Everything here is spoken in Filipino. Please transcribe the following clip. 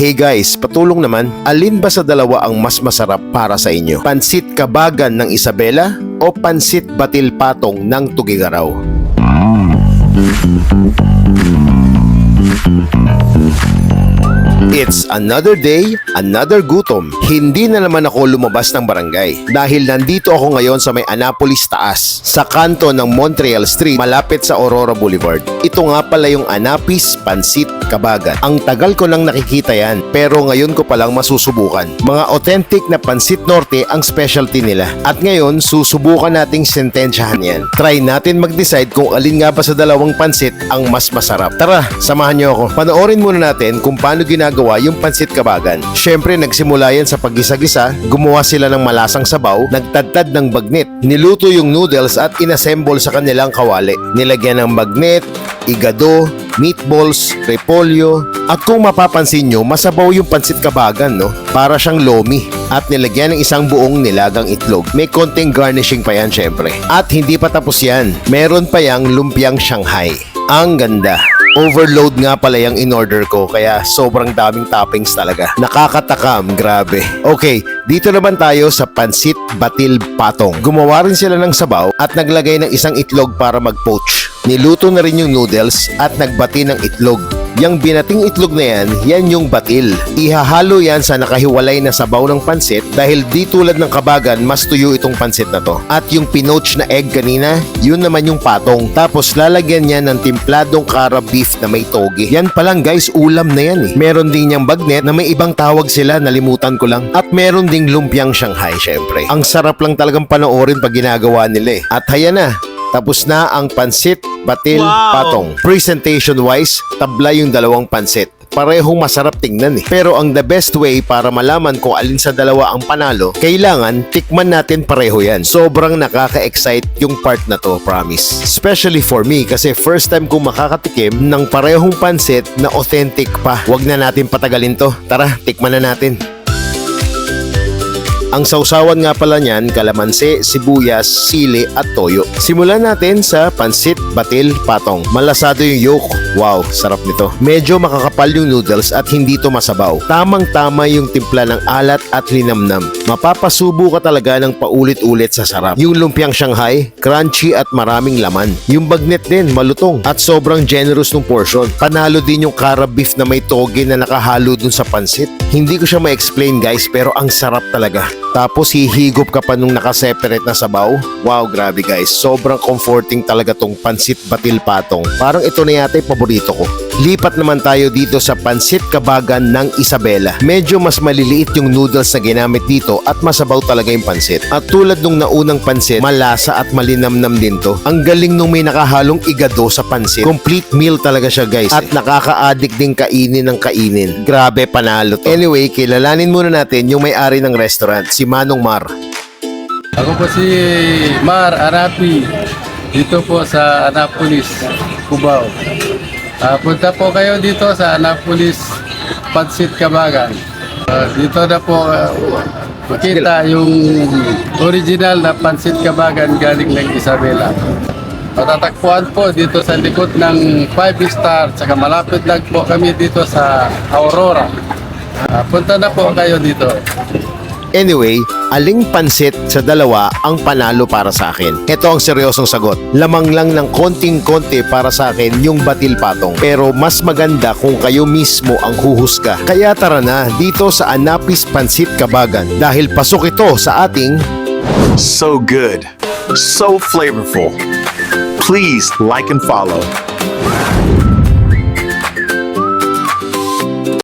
Hey guys, patulong naman, alin ba sa dalawa ang mas masarap para sa inyo? Pansit Kabagan ng Isabela o Pansit Batil Patong ng Tugigaraw? It's another day, another gutom. Hindi na naman ako lumabas ng barangay dahil nandito ako ngayon sa may Annapolis Taas, sa kanto ng Montreal Street, malapit sa Aurora Boulevard. Ito nga pala yung Anapis Pansit Kabagan. Ang tagal ko nang nakikita yan, pero ngayon ko palang masusubukan. Mga authentic na Pansit Norte ang specialty nila. At ngayon, susubukan nating sentensyahan yan. Try natin mag-decide kung alin nga ba sa dalawang pansit ang mas masarap. Tara, samahan niyo ako. Panoorin muna natin kung paano ginagawa yung Pansit Kabagan. Syempre, nagsimula yan sa paggisa-gisa, gumawa sila ng malasang sabaw, nagtadtad ng bagnet, niluto yung noodles at inassemble sa kanilang kawali. Nilagyan ng bagnet, igado, meatballs, repolyo, at kung mapapansin nyo, masabaw yung Pansit Kabagan, no? Para siyang lomi. At nilagyan ng isang buong nilagang itlog. May konting garnishing pa yan syempre. At hindi pa tapos yan. Meron pa yang lumpiang Shanghai. Ang ganda. Overload nga pala yung in-order ko, kaya sobrang daming toppings talaga. Nakakatakam, grabe. Okay, dito naman tayo sa Pansit Batil Patong. Gumawa rin sila ng sabaw at naglagay ng isang itlog para mag-poach. Niluto na rin yung noodles at nagbati ng itlog. Yang binating itlog na yan yung batil. Ihahalo yan sa nakahiwalay na sabaw ng pansit dahil di tulad ng Kabagan, mas tuyo itong pansit na to. At yung pinoach na egg kanina, yun naman yung patong. Tapos lalagyan niya ng timpladong kara beef na may toge. Yan palang guys, ulam na yan eh. Meron din niyang bagnet na may ibang tawag sila, nalimutan ko lang. At meron ding lumpiang Shanghai syempre. Ang sarap lang talagang panoorin pag ginagawa nila eh. At haya na, tapos na ang Pansit Batil Patong. Presentation wise, tabla yung dalawang pansit. Parehong masarap tingnan eh. Pero ang the best way para malaman kung alin sa dalawa ang panalo, kailangan tikman natin pareho yan. Sobrang nakaka-excite yung part na to, promise. Especially for me kasi first time kong makakatikim ng parehong pansit na authentic pa. Wag na natin patagalin to. Tara, tikman na natin. Ang sausawan nga pala niyan, kalamansi, sibuyas, sili at toyo. Simulan natin sa Pansit Batil Patong. Malasado yung yolk. Wow, sarap nito. Medyo makakapal yung noodles at hindi to masabaw. Tamang-tama yung timpla ng alat at linamnam. Mapapasubo ka talaga ng paulit-ulit sa sarap. Yung lumpiang Shanghai, crunchy at maraming laman. Yung bagnet din, malutong at sobrang generous ng portion. Panalo din yung kara beef na may toge na nakahalo dun sa pansit. Hindi ko siya ma-explain guys, pero ang sarap talaga. Tapos hihigop ka pa nung nakaseparate na sabaw. Wow, grabe guys. Sobrang comforting talaga tong Pansit Batil Patong. Parang ito na yata yung paborito ko. Lipat naman tayo dito sa Pansit Kabagan ng Isabela. Medyo mas maliliit yung noodles na ginamit dito at masabaw talaga yung pansit. At tulad nung naunang pansit, malasa at malinamnam din to. Ang galing nung may nakahalong igado sa pansit. Complete meal talaga siya guys. At nakaka-addict din kainin ng kainin. Grabe, panalo to. Anyway, kilalanin muna natin yung may-ari ng restaurant, si Manong Mar. Ako po si Mar Arapi, dito po sa Annapolis, Cubao. Punta po kayo dito sa Annapolis Pansit Kabagan. Dito na po makita yung original na Pansit Kabagan galing ng Isabela. Matatagpuan po dito sa likod ng 5 Star, saka malapit lang po kami dito sa Aurora. Punta na po kayo dito. Anyway, aling pansit sa dalawa ang panalo para sa akin? Ito ang seryosong sagot. Lamang lang ng konting-konti para sa akin yung Batil Patong. Pero mas maganda kung kayo mismo ang huhusga. Kaya tara na dito sa Anapis Pansit Kabagan dahil pasok ito sa ating So good, so flavorful. Please like and follow.